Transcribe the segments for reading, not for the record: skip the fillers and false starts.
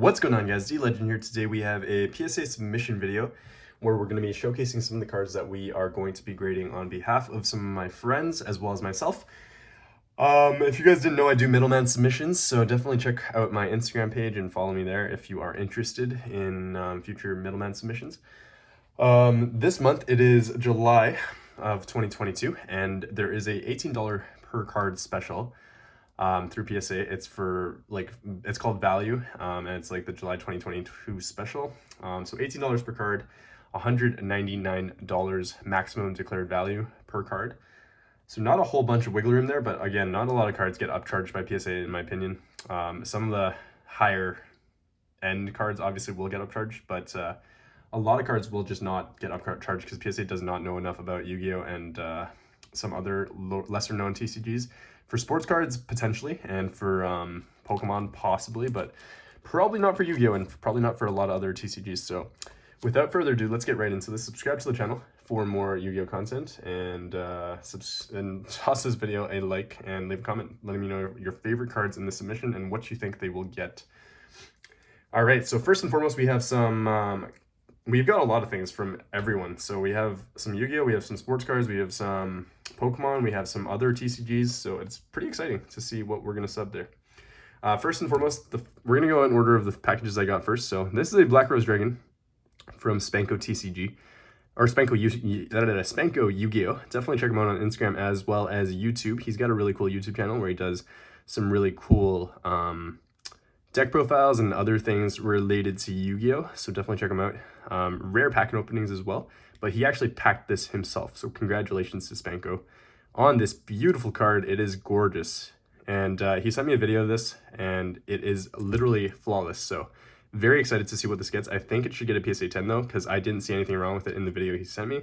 What's going on, guys? D-Legend here. Today we have a PSA submission video where we're going to be showcasing some of the cards that we are going to be grading on behalf of some of my friends as well as myself. If you guys didn't know, I do middleman submissions, so definitely check out my Instagram page and follow me there if you are interested in future middleman submissions. This month it is July of 2022, and there is a $18 per card special through PSA. It's for it's called Value, and it's like the July 2022 special. So $18 per card, $199 maximum declared value per card. So not a whole bunch of wiggle room there, but again, not a lot of cards get upcharged by PSA in my opinion. Some of the higher end cards obviously will get upcharged, but a lot of cards will just not get upcharged because PSA does not know enough about Yu-Gi-Oh! And some other lesser known TCGs. For sports cards, potentially, and for Pokemon, possibly, but probably not for Yu-Gi-Oh! And probably not for a lot of other TCGs. So without further ado, let's get right into this. Subscribe to the channel for more Yu-Gi-Oh! Content, and toss this video a like and leave a comment letting me know your favorite cards in the submission and what you think they will get. All right, so first and foremost, we have some... we've got a lot of things from everyone. So we have some Yu-Gi-Oh! We have some sports cards, we have some Pokemon, we have some other TCGs, so it's pretty exciting to see what we're going to sub there. First and foremost, we're going to go in order of the packages I got first. So this is a Black Rose Dragon from Spanko TCG, or Spanko Yu-Gi-Oh! Definitely check him out on Instagram as well as YouTube. He's got a really cool YouTube channel where he does some really cool deck profiles and other things related to Yu-Gi-Oh! So definitely check him out. Rare packet openings as well, but he actually packed this himself. So congratulations to Spanko on this beautiful card. It is gorgeous. And he sent me a video of this, and it is literally flawless. So very excited to see what this gets. I think it should get a PSA 10 though, because I didn't see anything wrong with it in the video he sent me.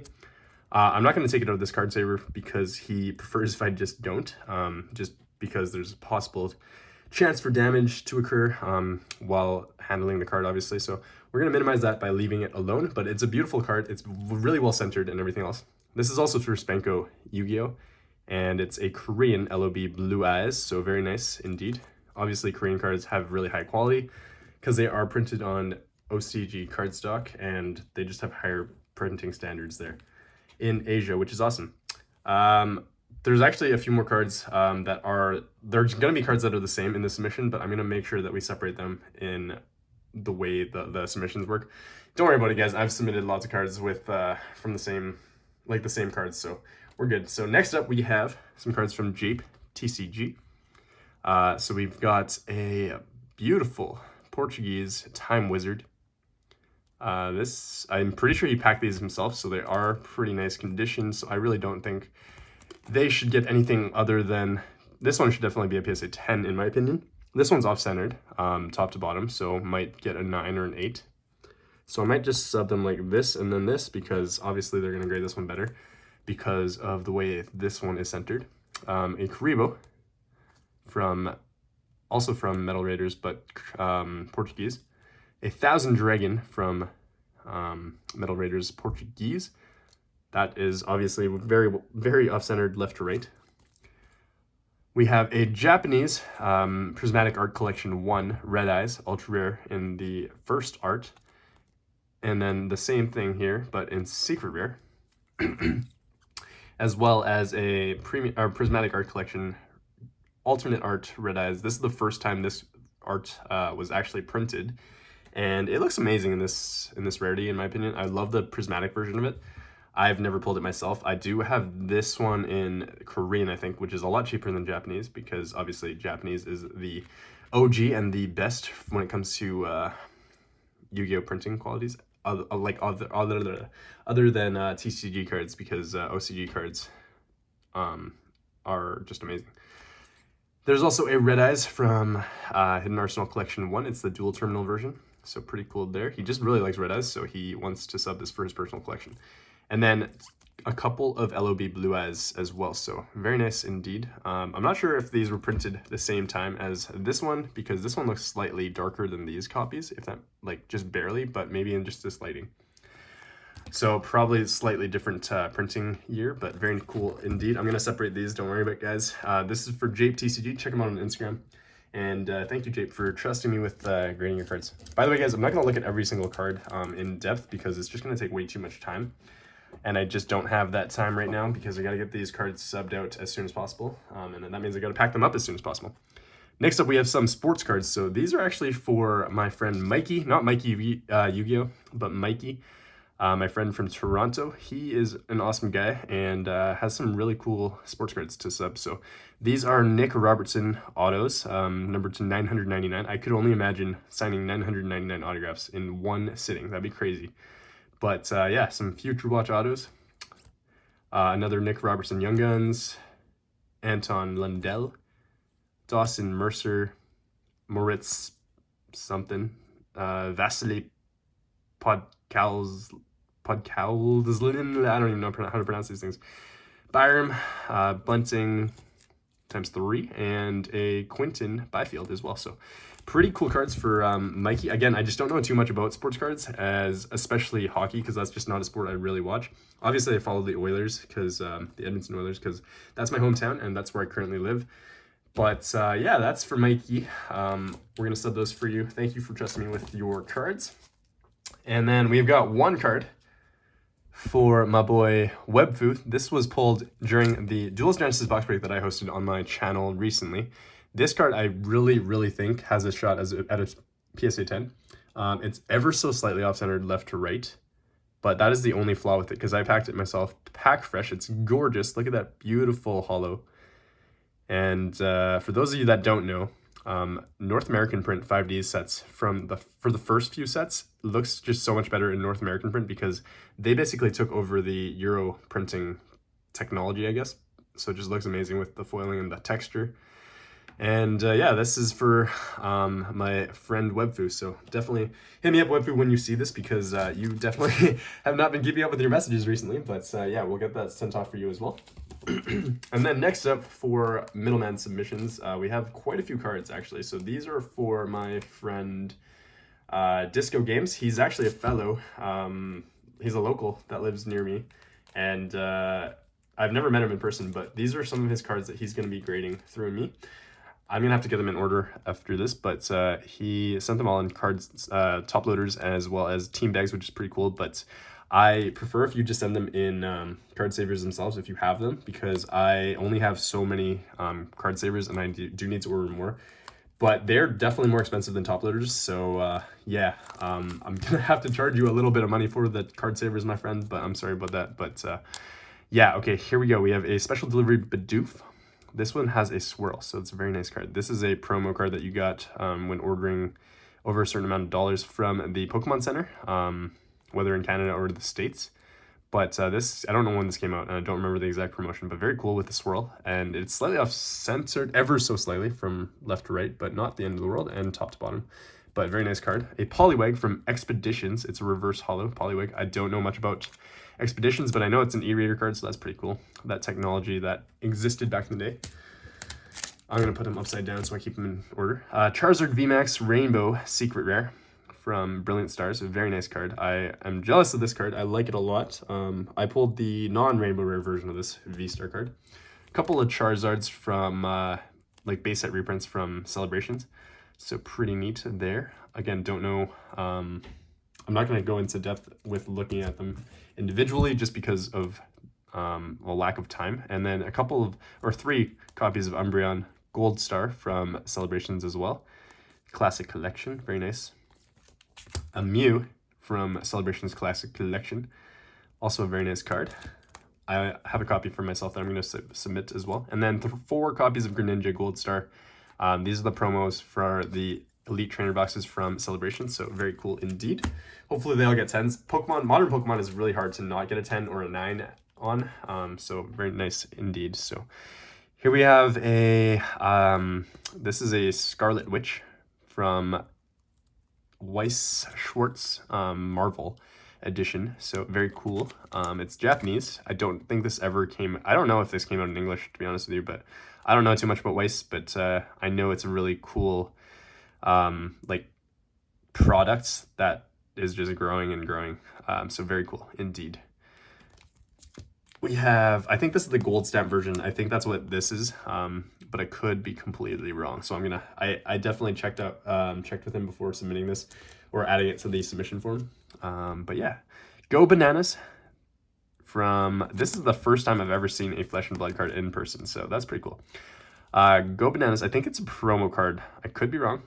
I'm not going to take it out of this card saver because he prefers if I just don't, just because there's a possible chance for damage to occur while handling the card, obviously. So we're going to minimize that by leaving it alone, but it's a beautiful card. It's really well centered and everything else. This is also through Spanko Yu-Gi-Oh! And it's a Korean LOB Blue Eyes, so very nice indeed. Obviously, Korean cards have really high quality because they are printed on OCG cardstock, and they just have higher printing standards there in Asia, which is awesome. There's actually a few more cards there's going to be cards that are the same in the submission, but I'm going to make sure that we separate them in the way the submissions work. Don't worry about it, guys. I've submitted lots of cards with from the same cards, so we're good. So next up, we have some cards from Jape TCG. So we've got a beautiful Portuguese Time Wizard. I'm pretty sure he packed these himself, so they are pretty nice condition. So I really don't think they should get anything other than... This one should definitely be a PSA 10 in my opinion. This one's off-centered, top to bottom, so might get a 9 or an 8. So I might just sub them like this and then this, because obviously they're going to grade this one better because of the way this one is centered. A Karibo also from Metal Raiders, but Portuguese. A Thousand Dragon from Metal Raiders Portuguese. That is obviously very, very off-centered left to right. We have a Japanese Prismatic Art Collection 1 Red Eyes, ultra rare in the first art. And then the same thing here, but in secret rare. As well as a Prismatic Art Collection alternate art Red Eyes. This is the first time this art was actually printed. And it looks amazing in this rarity, in my opinion. I love the prismatic version of it. I've never pulled it myself. I do have this one in Korean, I think, which is a lot cheaper than Japanese because obviously Japanese is the OG and the best when it comes to Yu-Gi-Oh! Printing qualities, other than TCG cards, because OCG cards are just amazing. There's also a Red Eyes from Hidden Arsenal Collection 1. It's the dual terminal version, so pretty cool there. He just really likes Red Eyes, so he wants to sub this for his personal collection. And then a couple of LOB Blue Eyes as well, so very nice indeed. I'm not sure if these were printed the same time as this one, because this one looks slightly darker than these copies, if that, like, just barely, but maybe in just this lighting. So probably slightly different printing year, but very cool indeed. I'm going to separate these, don't worry about it, guys. This is for Jape TCG. Check him out on Instagram. And thank you, Jake, for trusting me with grading your cards. By the way, guys, I'm not going to look at every single card in depth because it's just going to take way too much time. And I just don't have that time right now because I got to get these cards subbed out as soon as possible. And then that means I got to pack them up as soon as possible. Next up, we have some sports cards. So these are actually for my friend Mikey, not Mikey YuGiOh, but Mikey. My friend from Toronto. He is an awesome guy and has some really cool sports cards to sub. So these are Nick Robertson autos, numbered to 999. I could only imagine signing 999 autographs in one sitting. That'd be crazy. But yeah, some Future Watch autos. Another Nick Robertson Young Guns, Anton Lundell, Dawson Mercer, Moritz something, Vasily Podkalzlin, I don't even know how to pronounce these things. Byram, Bunting ×3, and a Quinton Byfield as well. So pretty cool cards for Mikey. Again, I just don't know too much about sports cards, especially hockey, because that's just not a sport I really watch. Obviously, I follow the Oilers, the Edmonton Oilers, because that's my hometown and that's where I currently live. But yeah, that's for Mikey. We're going to sub those for you. Thank you for trusting me with your cards. And then we've got one card for my boy Webfu. This was pulled during the Duels Genesis box break that I hosted on my channel recently. This card I really think has a shot at a PSA 10. It's ever so slightly off-centered left to right, but that is the only flaw with it because I packed it myself. Pack fresh. It's gorgeous. Look at that beautiful holo. And for those of you that don't know, North American print 5D sets for the first few sets looks just so much better in North American print because they basically took over the Euro printing technology, I guess. So it just looks amazing with the foiling and the texture. And yeah, this is for my friend Webfu. So definitely hit me up, Webfu, when you see this because you definitely have not been keeping up with your messages recently. But yeah, we'll get that sent off for you as well. And then next up for middleman submissions, we have quite a few cards actually. So these are for my friend Disco Games. He's actually a fellow. He's a local that lives near me, and I've never met him in person, but these are some of his cards that he's going to be grading through me. I'm going to have to get them in order after this, but he sent them all in cards, top loaders, as well as team bags, which is pretty cool. But I prefer if you just send them in card savers themselves if you have them, because I only have so many card savers and I do need to order more. But they're definitely more expensive than top loaders, so yeah, I'm going to have to charge you a little bit of money for the card savers, my friend, but I'm sorry about that. But yeah, okay, here we go. We have a special delivery Bidoof. This one has a swirl, so it's a very nice card. This is a promo card that you got when ordering over a certain amount of dollars from the Pokemon Center, whether in Canada or the States. But this, I don't know when this came out, and I don't remember the exact promotion, but very cool with the swirl. And it's slightly off-centered, ever so slightly, from left to right, but not the end of the world, and top to bottom. But very nice card. A Poliwag from Expeditions. It's a reverse holo Poliwag. I don't know much about Expeditions, but I know it's an e-reader card, so that's pretty cool. That technology that existed back in the day. I'm going to put them upside down so I keep them in order. Charizard VMAX Rainbow Secret Rare from Brilliant Stars, a very nice card. I am jealous of this card. I like it a lot. I pulled the non-rainbow rare version of this V-Star card. A couple of Charizards from like base set reprints from Celebrations, so pretty neat there. Again, don't know. I'm not going to go into depth with looking at them individually just because of a lack of time. And then a couple of, or 3 copies of Umbreon Gold Star from Celebrations as well. Classic Collection, very nice. A Mew from Celebrations Classic Collection, also a very nice card. I have a copy for myself that I'm going to submit as well. And then 4 copies of Greninja Gold Star. These are the promos for the Elite Trainer boxes from Celebrations, so very cool indeed. Hopefully they all get 10s. Modern Pokemon is really hard to not get a 10 or a 9 on, so very nice indeed. So here we have a, this is a Scarlet Witch from Weiss Schwarz Marvel edition, so very cool. It's Japanese. I don't think this ever came, I don't know if this came out in English, to be honest with you, but I don't know too much about Weiss, but I know it's a really cool like product that is just growing and growing, so very cool indeed. we have, I think this is the gold stamp version. I think that's what this is, but I could be completely wrong. So I definitely checked with him before submitting this or adding it to the submission form. But yeah, Go Bananas this is the first time I've ever seen a Flesh and Blood card in person, so that's pretty cool. Go Bananas, I think it's a promo card. I could be wrong.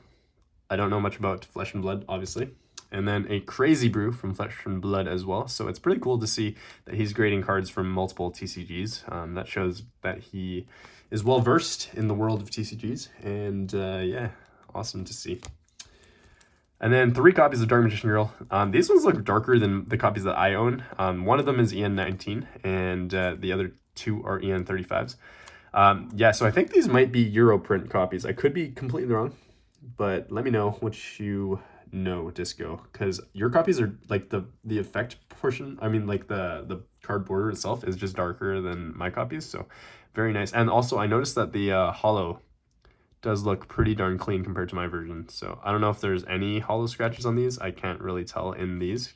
I don't know much about Flesh and Blood, obviously. And then a Crazy Brew from Flesh and Blood as well. So it's pretty cool to see that he's grading cards from multiple TCGs. That shows that he is well versed in the world of TCGs. And yeah, awesome to see. And then 3 copies of Dark Magician Girl. These ones look darker than the copies that I own. One of them is EN19 and the other 2 are EN35s. Yeah, so I think these might be Euro print copies. I could be completely wrong, but let me know what you know, Disco, because your copies are like the effect portion. I mean, like the card border itself is just darker than my copies, so very nice. And also, I noticed that the hollow does look pretty darn clean compared to my version. So I don't know if there's any hollow scratches on these. I can't really tell in these.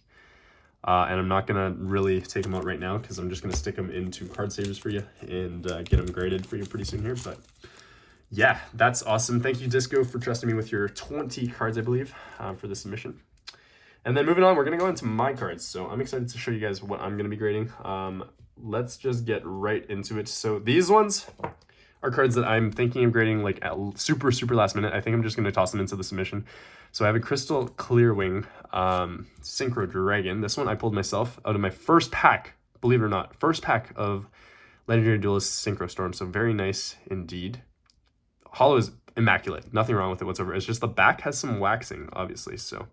And I'm not gonna really take them out right now because I'm just gonna stick them into card savers for you and get them graded for you pretty soon here. But yeah, that's awesome. Thank you, Disco, for trusting me with your 20 cards, I believe, for the submission. And then moving on, we're gonna go into my cards. So I'm excited to show you guys what I'm gonna be grading. Let's just get right into it. So these ones are cards that I'm thinking of grading like at super last minute. I think I'm just going to toss them into the submission. So I have a Crystal Clearwing Synchro Dragon. This one I pulled myself out of my first pack, believe it or not. First pack of Legendary Duelist Synchro Storm. So very nice indeed. Hollow is immaculate. Nothing wrong with it whatsoever. It's just the back has some waxing, obviously. So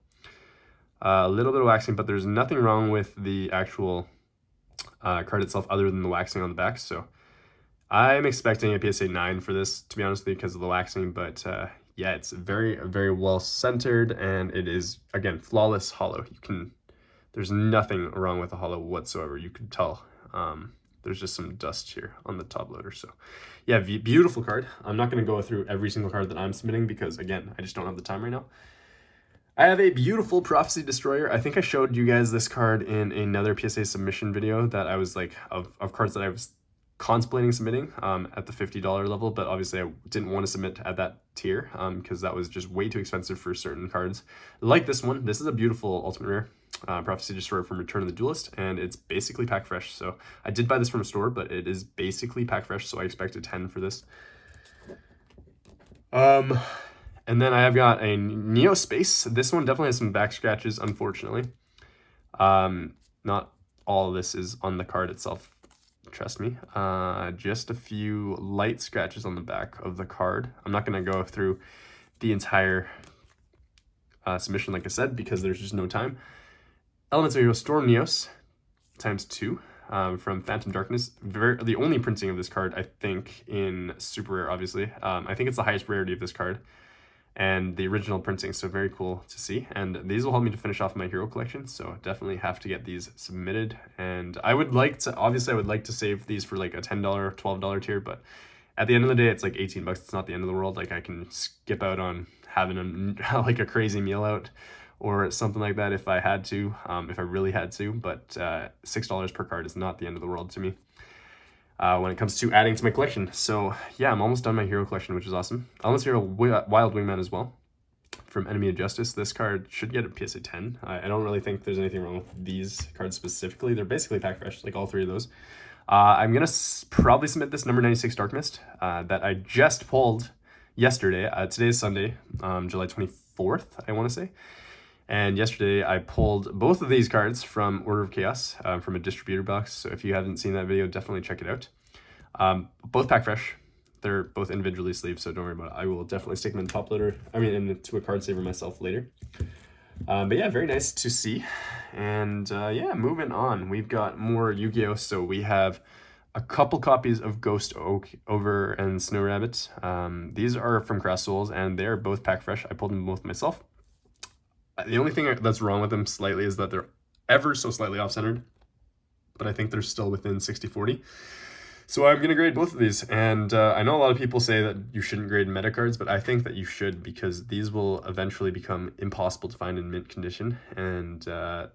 a little bit of waxing, but there's nothing wrong with the actual card itself other than the waxing on the back. So I'm expecting a PSA 9 for this, to be honest with you, because of the waxing, but yeah, it's very well centered, and it is, again, flawless hollow. There's nothing wrong with the hollow whatsoever. You could tell. There's just some dust here on the top loader. So yeah, beautiful card. I'm not going to go through every single card that I'm submitting because, again, I just don't have the time right now. I have a beautiful Prophecy Destroyer. I think I showed you guys this card in another PSA submission video that I was like, of cards that I was contemplating submitting at the $50 level, but obviously I didn't want to submit at that tier because that was just way too expensive for certain cards. Like this one, this is a beautiful Ultimate Rare Prophecy Destroyer from Return of the Duelist, and it's basically pack fresh. So I did buy this from a store, but it is basically pack fresh, so I expect a 10 for this. And then I have got a Neo Space. This one definitely has some back scratches, unfortunately. Not all of this is on the card itself, trust me. Just a few light scratches on the back of the card. I'm not going to go through the entire submission, like I said, because there's just no time. Elements of YuGiOh Storm Neos ×2 from Phantom Darkness. The only printing of this card, I think, in Super Rare, obviously. I think it's the highest rarity of this card. And the original printing, so very cool to see. And these will help me to finish off my hero collection, so definitely have to get these submitted. And I would like to, obviously I would like to save these for like a $10, $12 tier, but at the end of the day, it's like 18 bucks. It's not the end of the world. Like I can skip out on having like a crazy meal out or something like that if I had to, if I really had to, but $6 per card is not the end of the world to me. When it comes to adding to my collection. So yeah, I'm almost done my hero collection, which is awesome. Almost Hero Wild Wingman as well from Enemy of Justice. This card should get a PSA 10. I don't really think there's anything wrong with these cards specifically. They're basically pack fresh, like all 3 of those. I'm gonna probably submit this number 96 Dark Mist that I just pulled yesterday. Today is Sunday, July 24th, I want to say. And yesterday I pulled both of these cards from Order of Chaos from a distributor box. So if you haven't seen that video, definitely check it out. Both pack fresh. They're both individually sleeved, so don't worry about it. I will definitely stick them in the top loader. I mean, into a card saver myself later. But yeah, very nice to see. And yeah, moving on. We've got more YuGiOh. So we have a couple copies of Ghost Oak Over and Snow Rabbit. These are from Crass Souls, and they're both pack fresh. I pulled them both myself. The only thing that's wrong with them slightly is that they're ever so slightly off-centered, but I think they're still within 60-40. So I'm going to grade both of these, and I know a lot of people say that you shouldn't grade meta cards, but I think that you should because these will eventually become impossible to find in mint condition, and the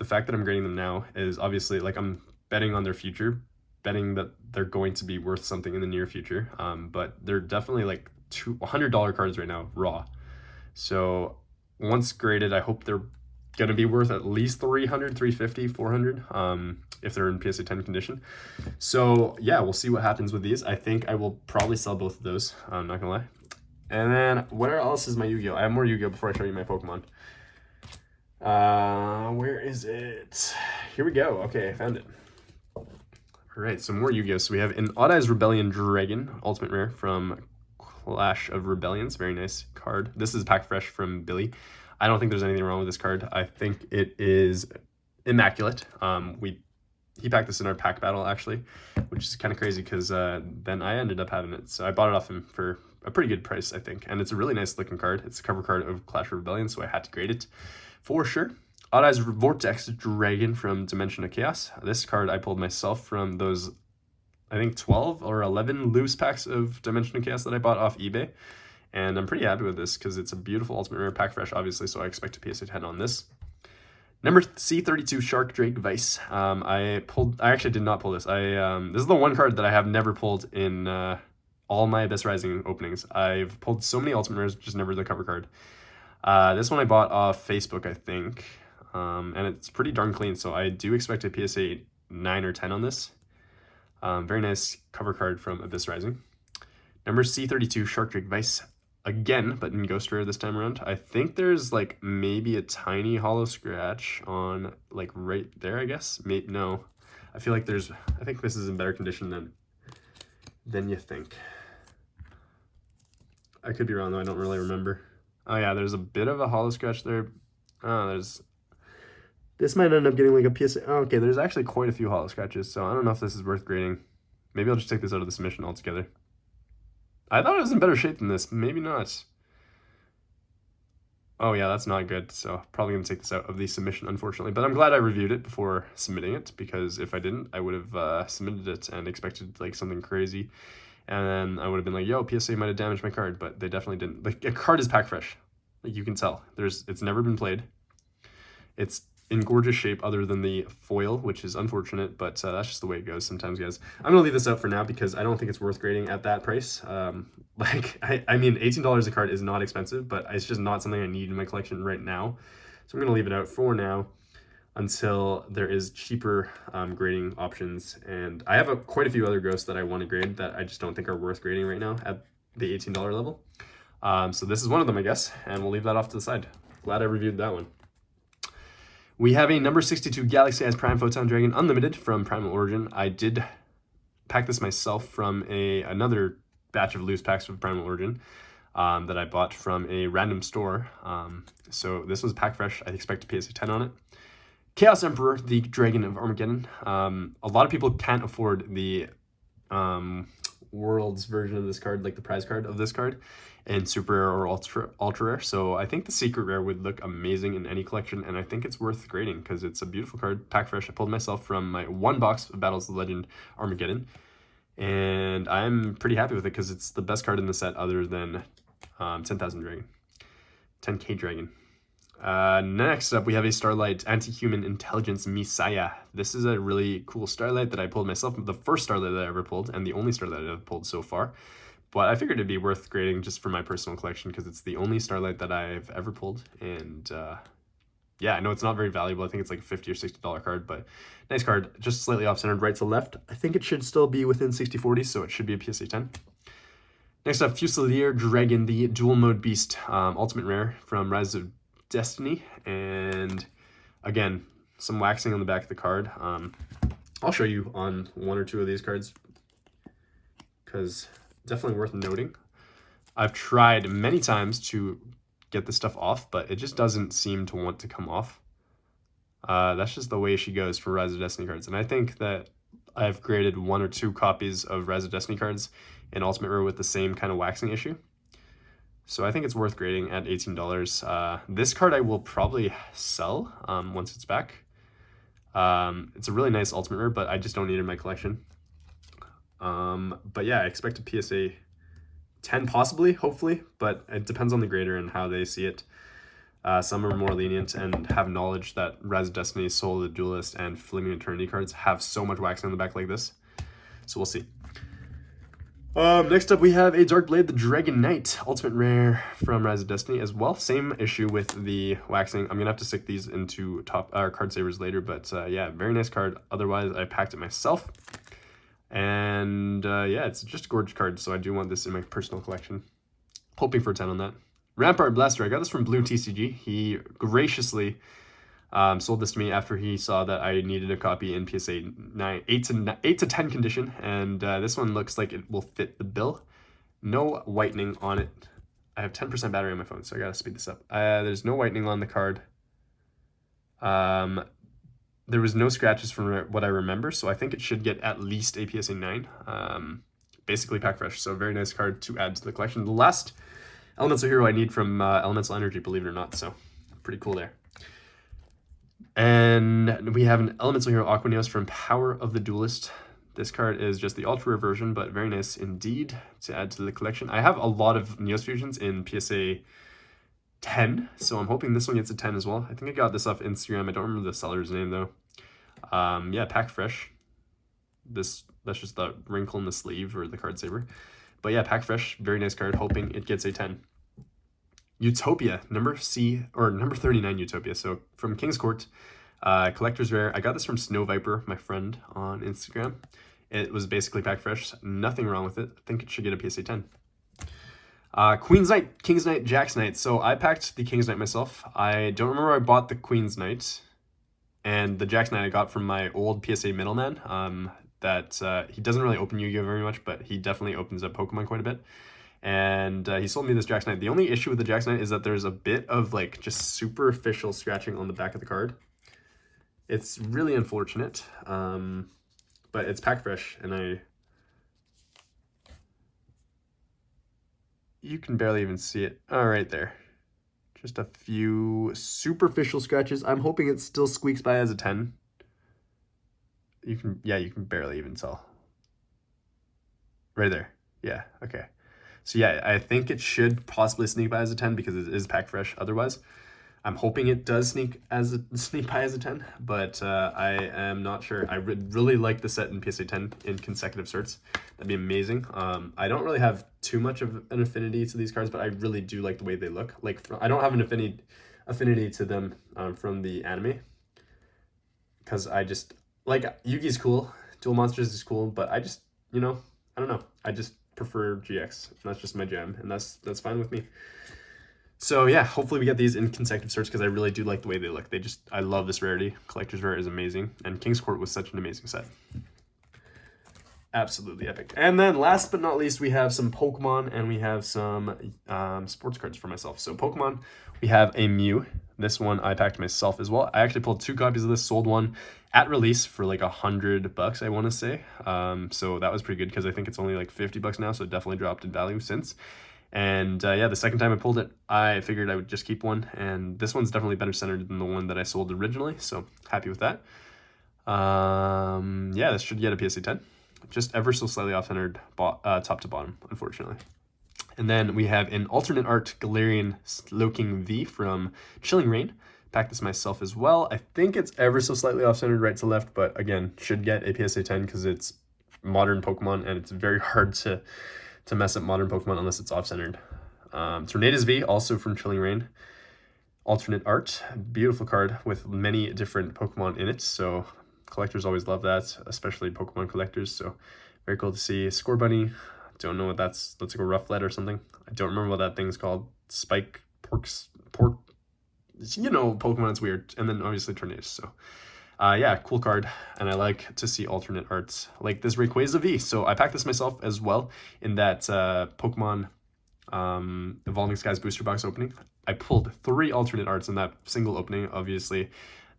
fact that I'm grading them now is obviously, like, I'm betting on their future betting that they're going to be worth something in the near future. But they're definitely like $100 cards right now, raw. So once graded, I hope they're going to be worth at least 300, 350, 400 if they're in PSA 10 condition. So yeah, we'll see what happens with these. I think I will probably sell both of those. I'm not going to lie. And then where else is my Yu-Gi-Oh? I have more Yu-Gi-Oh before I show you my Pokemon. Where is it? Here we go. Okay, I found it. All right, some more Yu-Gi-Oh. So we have an Odd Eyes Rebellion Dragon, Ultimate Rare from Clash of Rebellions. Very nice card. This is pack fresh from Billy. I don't think there's anything wrong with this card. I think it is immaculate. He packed this in our pack battle, actually, which is kind of crazy because then I ended up having it. So I bought it off him for a pretty good price, I think. And it's a really nice looking card. It's a cover card of Clash of Rebellion, so I had to grade it for sure. Odd Eyes Vortex Dragon from Dimension of Chaos. This card I pulled myself from those, I think, 12 or 11 loose packs of Dimension of Chaos that I bought off eBay. And I'm pretty happy with this because it's a beautiful Ultimate Rare pack fresh, obviously, so I expect a PSA 10 on this. Number C32 Shark Drake Weiss. I actually did not pull this. This is the one card that I have never pulled in all my Abyss Rising openings. I've pulled so many Ultimate Rares, just never the cover card. This one I bought off Facebook, I think, and it's pretty darn clean, so I do expect a PSA 9 or 10 on this. Very nice cover card from Abyss Rising. Number C32 Shark Drake Weiss. Again, but in Ghost Rare this time around. I think there's like maybe a tiny hollow scratch on like right there, I guess. Maybe, no. I feel like I think this is in better condition than you think. I could be wrong though, I don't really remember. Oh yeah, there's a bit of a hollow scratch there. Oh, this might end up getting like a PSA. Oh, okay, there's actually quite a few hollow scratches, so I don't know if this is worth grading. Maybe I'll just take this out of the submission altogether. I thought it was in better shape than this. Maybe not. Oh yeah, that's not good. So probably going to take this out of the submission, unfortunately. But I'm glad I reviewed it before submitting it, because if I didn't, I would have submitted it and expected like something crazy. And then I would have been like, yo, PSA might have damaged my card, but they definitely didn't. Like, a card is pack fresh. Like, you can tell. It's never been played. It's in gorgeous shape other than the foil, which is unfortunate, but that's just the way it goes sometimes, guys. I'm gonna leave this out for now because I don't think it's worth grading at that price. I mean, $18 a card is not expensive, but it's just not something I need in my collection right now. So I'm gonna leave it out for now until there is cheaper grading options. And I have quite a few other ghosts that I want to grade that I just don't think are worth grading right now at the $18 level. So this is one of them, I guess, and we'll leave that off to the side. Glad I reviewed that one. We have a number 62 Galaxy Eyes Prime Photon Dragon Unlimited from Primal Origin. I did pack this myself from another batch of loose packs of Primal Origin that I bought from a random store. So this was pack fresh. I expect a PSA 10 on it. Chaos Emperor, the Dragon of Armageddon. A lot of people can't afford the World's version of this card, like the prize card of this card, in super rare or ultra rare. So I think the secret rare would look amazing in any collection, and I think it's worth grading because it's a beautiful card, pack fresh. I pulled myself from my one box of Battles of the Legend Armageddon, and I'm pretty happy with it because it's the best card in the set other than 10,000 Dragon, 10K Dragon. Next up, we have a Starlight Anti-Human Intelligence Messiah. This is a really cool Starlight that I pulled myself, the first Starlight that I ever pulled, and the only Starlight I've pulled so far. But I figured it'd be worth grading just for my personal collection because it's the only Starlight that I've ever pulled. And yeah, I know it's not very valuable. I think it's like a $50 or $60 card, but nice card. Just slightly off-centered right to left. I think it should still be within 60/40, so it should be a PSA 10. Next up, Fusilier Dragon, the Dual Mode Beast, Ultimate Rare from Rise of Destiny. And again, some waxing on the back of the card. I'll show you on one or two of these cards because definitely worth noting. I've tried many times to get this stuff off, but it just doesn't seem to want to come off. That's just the way she goes for Rise of Destiny cards. And I think that I've graded one or two copies of Rise of Destiny cards in Ultimate Rare with the same kind of waxing issue. So I think it's worth grading at $18. This card I will probably sell once it's back. It's a really nice Ultimate Rare, but I just don't need it in my collection. But yeah, I expect a PSA 10 possibly, hopefully, but it depends on the grader and how they see it. Some are more lenient and have knowledge that Rise of Destiny, Soul of the Duelist, and Flaming Eternity cards have so much waxing on the back like this. So we'll see. Next up, we have a Dark Blade, the Dragon Knight, Ultimate Rare from Rise of Destiny as well. Same issue with the waxing. I'm going to have to stick these into top card savers later, but yeah, very nice card. Otherwise, I packed it myself. And yeah, it's just a gorgeous card, so I do want this in my personal collection. Hoping for a 10 on that. Rampart Blaster, I got this from Blue TCG. He graciously sold this to me after he saw that I needed a copy in PSA 8 to 10 condition, and this one looks like it will fit the bill. No whitening on it. I have 10% battery on my phone, so I gotta speed this up. There's no whitening on the card. There was no scratches from what I remember, so I think it should get at least a PSA 9. Basically pack fresh, so very nice card to add to the collection. The last Elemental Hero I need from Elemental Energy, believe it or not, so pretty cool there. And we have an Elemental Hero Aquaneos from Power of the Duelist. This card is just the ultra rare version, but very nice indeed to add to the collection. I have a lot of Neos Fusions in PSA 10, so I'm hoping this one gets a 10 as well. I think I got this off Instagram. I don't remember the seller's name though. Yeah, pack fresh. That's just the wrinkle in the sleeve or the card saver. But yeah, pack fresh, very nice card. Hoping it gets a 10. Utopia, number 39 Utopia. So from King's Court, collector's rare. I got this from Snow Viper, my friend, on Instagram. It was basically pack fresh. Nothing wrong with it. I think it should get a PSA 10. Queen's Knight, King's Knight, Jack's Knight. So I packed the King's Knight myself. I don't remember where I bought the Queen's Knight. And the Jack's Knight I got from my old PSA middleman. He doesn't really open Yu-Gi-Oh very much, but he definitely opens up Pokemon quite a bit. And he sold me this Jack's Knight. The only issue with the Jack's Knight is that there's a bit of like just superficial scratching on the back of the card. It's really unfortunate, but it's pack fresh, and you can barely even see it. Oh, right there. Just a few superficial scratches. I'm hoping it still squeaks by as a 10. You can barely even tell. Right there. Yeah, okay. So yeah, I think it should possibly sneak by as a 10 because it is pack fresh otherwise. I'm hoping it does sneak by as a 10, but I am not sure. I would really like the set in PSA 10 in consecutive certs. That'd be amazing. I don't really have too much of an affinity to these cards, but I really do like the way they look. Like, I don't have an affinity to them from the anime, because I just like Yugi's cool, Duel Monsters is cool, but I just, I don't know. I just prefer GX, and that's just my jam, and that's fine with me. So yeah, hopefully we get these in consecutive certs because I really do like the way they look. I love this rarity. Collector's Rare is amazing, and King's Court was such an amazing set. Absolutely epic. And then last but not least, we have some Pokemon, and we have some sports cards for myself. So Pokemon, we have a Mew. This one I packed myself as well. I actually pulled 2 copies of this, sold one at release for like $100, I want to say. So that was pretty good because I think it's only like $50 now, so it definitely dropped in value since. And yeah, the second time I pulled it, I figured I would just keep one, and this one's definitely better centered than the one that I sold originally, so happy with that. Yeah, this should get a PSA 10. Just ever so slightly off-centered top to bottom, unfortunately. And then we have an alternate art Galarian Slowking V from Chilling Reign. Packed this myself as well. I think it's ever so slightly off-centered right to left, but again, should get a PSA 10 because it's modern Pokemon, and it's very hard to mess up modern Pokemon unless it's off-centered. Tornadus V, also from Chilling Reign. Alternate art. Beautiful card with many different Pokemon in it, so collectors always love that, especially Pokemon collectors, so very cool to see. Score Bunny. Don't know what that's like a Rufflet or something. I don't remember what that thing's called. Spike, pork, Pokemon, it's weird. And then obviously Tornadus, so yeah, cool card, and I like to see alternate arts like this Rayquaza V. So I packed this myself as well in that Pokemon Evolving Skies booster box opening. I pulled 3 alternate arts in that single opening. Obviously,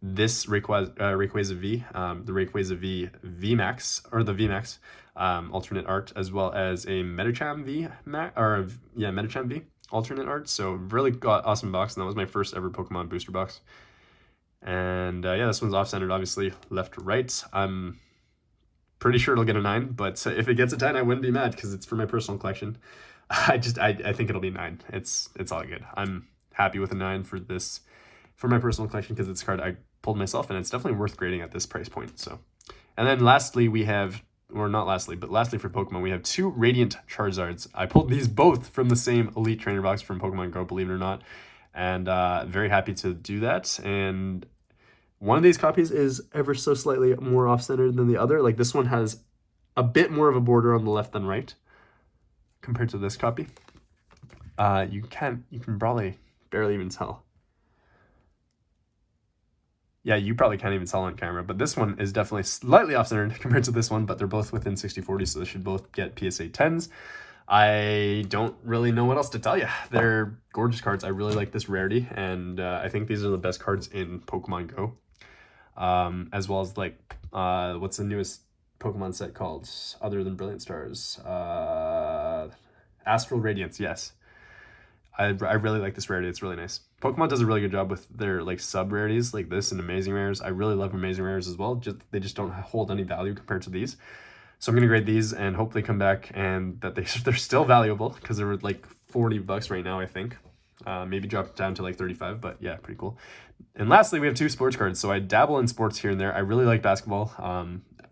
this Rayquaza V, the Rayquaza V VMAX, or the VMAX alternate art, as well as a Metacham V, Metacham V alternate art. So really got awesome box, and that was my first ever Pokemon booster box. And yeah, this one's off-centered, obviously, left to right. I'm pretty sure it'll get a 9, but if it gets a 10, I wouldn't be mad because it's for my personal collection. I think it'll be 9. It's all good. I'm happy with a 9 for this, for my personal collection, because it's a card I pulled myself, and it's definitely worth grading at this price point. So, and then lastly, we have or not lastly, but lastly for Pokemon, we have 2 Radiant Charizards. I pulled these both from the same Elite Trainer box from Pokemon Go, believe it or not, and very happy to do that. And one of these copies is ever so slightly more off-center than the other. Like, this one has a bit more of a border on the left than right compared to this copy. You can probably barely even tell. Yeah, you probably can't even tell on camera, but this one is definitely slightly off-centered compared to this one, but they're both within 60/40, so they should both get PSA 10s. I don't really know what else to tell you. They're gorgeous cards. I really like this rarity, and I think these are the best cards in Pokemon Go. As well as, like, what's the newest Pokemon set called, other than Brilliant Stars? Astral Radiance, yes. I really like this rarity. It's really nice. Pokemon does a really good job with their, like, sub rarities like this and Amazing Rares. I really love Amazing Rares as well. They just don't hold any value compared to these. So I'm gonna grade these and hopefully come back and that they're still valuable, because they're like $40 right now, I think. Maybe drop it down to like 35, but yeah, pretty cool. And lastly, we have 2 sports cards. So I dabble in sports here and there. I really like basketball,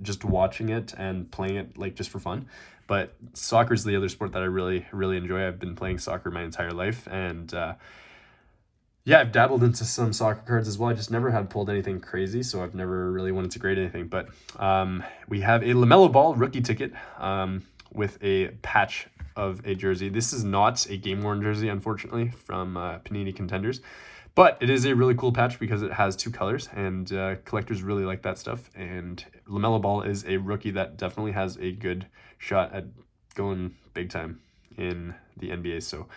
just watching it and playing it, like, just for fun. But soccer is the other sport that I really, really enjoy. I've been playing soccer my entire life, and yeah, I've dabbled into some soccer cards as well. I just never had pulled anything crazy, so I've never really wanted to grade anything. But we have a LaMelo Ball rookie ticket with a patch of a jersey. This is not a game-worn jersey, unfortunately, from Panini Contenders. But it is a really cool patch because it has 2 colors, and collectors really like that stuff. And LaMelo Ball is a rookie that definitely has a good shot at going big time in the NBA. So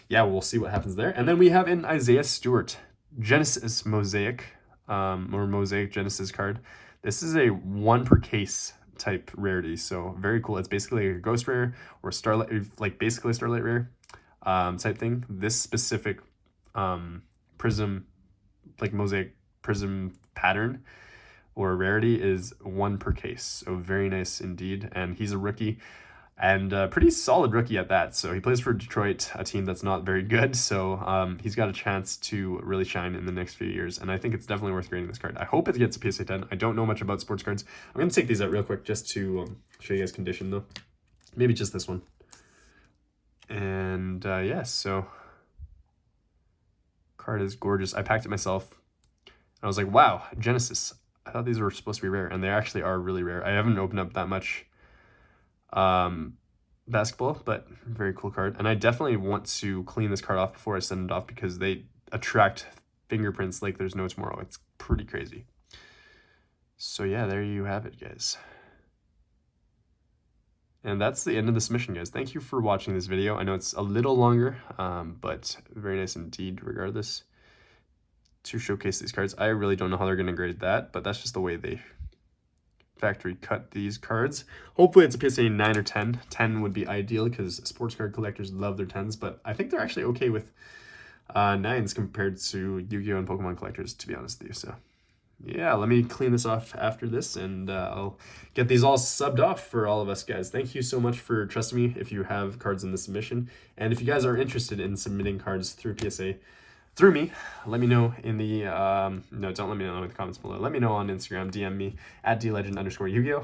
yeah, we'll see what happens there. And then we have an Isaiah Stewart Genesis Mosaic, or Mosaic Genesis card. This is a 1 per case type rarity, so very cool. It's basically a ghost rare or a starlight, like basically a starlight rare type thing. This specific prism, like mosaic prism pattern or rarity is 1 per case, so very nice indeed. And he's a rookie, and a pretty solid rookie at that. So he plays for Detroit, a team that's not very good, so he's got a chance to really shine in the next few years, and I think it's definitely worth grading this card. I hope it gets a PSA 10. I don't know much about sports cards. I'm going to take these out real quick just to show you guys condition, though. Maybe just this one. And yeah, so card is gorgeous. I packed it myself. I was like, wow, Genesis. I thought these were supposed to be rare, and they actually are really rare. I haven't opened up that much basketball, but very cool card. And I definitely want to clean this card off before I send it off, because they attract fingerprints like there's no tomorrow. It's pretty crazy. So yeah, there you have it, guys. And that's the end of the submission, guys. Thank you for watching this video. I know it's a little longer, but very nice indeed regardless to showcase these cards. I really don't know how they're going to grade that, but that's just the way they factory cut these cards. Hopefully it's a PSA 9 or 10. 10 would be ideal because sports card collectors love their 10s, but I think they're actually okay with 9s compared to Yu-Gi-Oh! And Pokemon collectors, to be honest with you. So yeah, let me clean this off after this, and I'll get these all subbed off for all of us, guys. Thank you so much for trusting me if you have cards in the submission. And if you guys are interested in submitting cards through PSA through me, let me know in the, no, don't let me know in the comments below. Let me know on Instagram, DM me at dlegend_YuGiOh.